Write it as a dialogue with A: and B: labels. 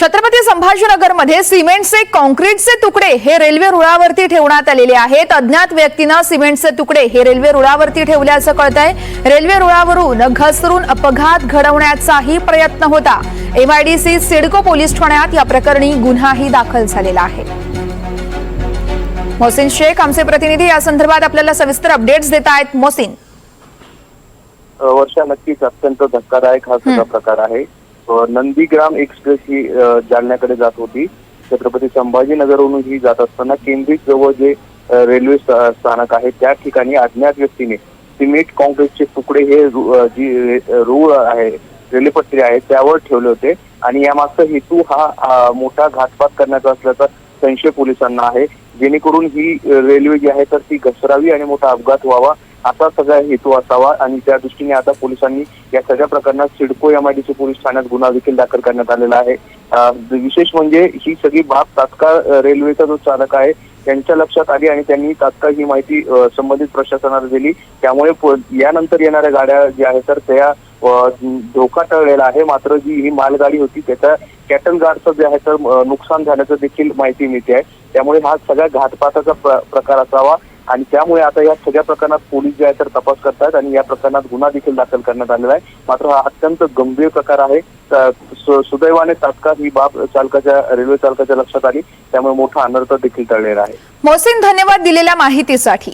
A: छत्रपती संभाजीनगरमध्ये सिमेंटचे कॉन्क्रीटचे तुकडे हे रेल्वे रुळावरती ठेवण्यात आलेले आहेत। अज्ञात व्यक्तीने सिमेंटचे तुकडे हे रेल्वे रुळावरती ठेवल्याचं कळतंय। रेल्वे रुळावरून घसरून अपघात घडवण्याचाही प्रयत्न होता। एमआयडीसी सिडको पोलीस ठाण्यात या प्रकरणी गुन्हाही दाखल झालेला आहे। मोहसिन शेख आमचे प्रतिनिधी या संदर्भात आपल्याला सविस्तर अपडेट्स देत आहेत। मोहसिन,
B: वर्षा नक्कीच अत्यंत धक्कादायक हा सगळा प्रकार आहे। नंदीग्राम एक्सप्रेस ही जालन्याकडे जात होती। छत्रपती संभाजीनगरवरून ही जात असताना केंद्रीत जवळ जे रेल्वे स्थानक आहे त्या ठिकाणी अज्ञात व्यक्तीने सिमेंट कॉन्क्रीटचे तुकडे हे जी रूळ आहे, रेल्वेपट्टी आहे त्यावर ठेवले होते आणि यामागचा हेतू हा मोठा घातपात करण्याचा असल्याचा संशय पोलिसांना आहे, जेणेकरून ही रेल्वे जी आहे तर ती घसरावी आणि मोठा अपघात व्हावा असा सगळा हेतू असावा। आणि त्या दृष्टीने आता पोलिसांनी या सगळ्या प्रकरणात सिडको एमआयडीसी पोलीस ठाण्यात गुन्हा देखील दाखल करण्यात आलेला आहे। विशेष म्हणजे ही सगळी बाब तात्काळ रेल्वेचा जो चालक आहे त्यांच्या लक्षात आली आणि त्यांनी तात्काळ ही माहिती संबंधित प्रशासनाला दिली। त्यामुळे यानंतर येणाऱ्या गाड्या ज्या आहेत तर त्या धोका टळलेला आहे। मात्र जी ही मालगाडी होती त्याच्या कॅटल गार्डचं जे आहे तर नुकसान झाल्याचं देखील माहिती मिळते आहे। त्यामुळे हा सगळ्या घातपाताचा प्रकार असावा आणि त्यामुळे आता या सगळ्या प्रकरणात पोलीस जे आहे तर तपास करतात आणि या प्रकरणात गुन्हा देखील दाखल करण्यात आलेला आहे। मात्र हा अत्यंत गंभीर प्रकार आहे। सुदैवाने तात्काळ ही बाब रेल्वे चालकाच्या लक्षात आली, त्यामुळे मोठा अनर्थ देखील टळलेला आहे।
A: मोहसिन, धन्यवाद दिलेल्या माहितीसाठी।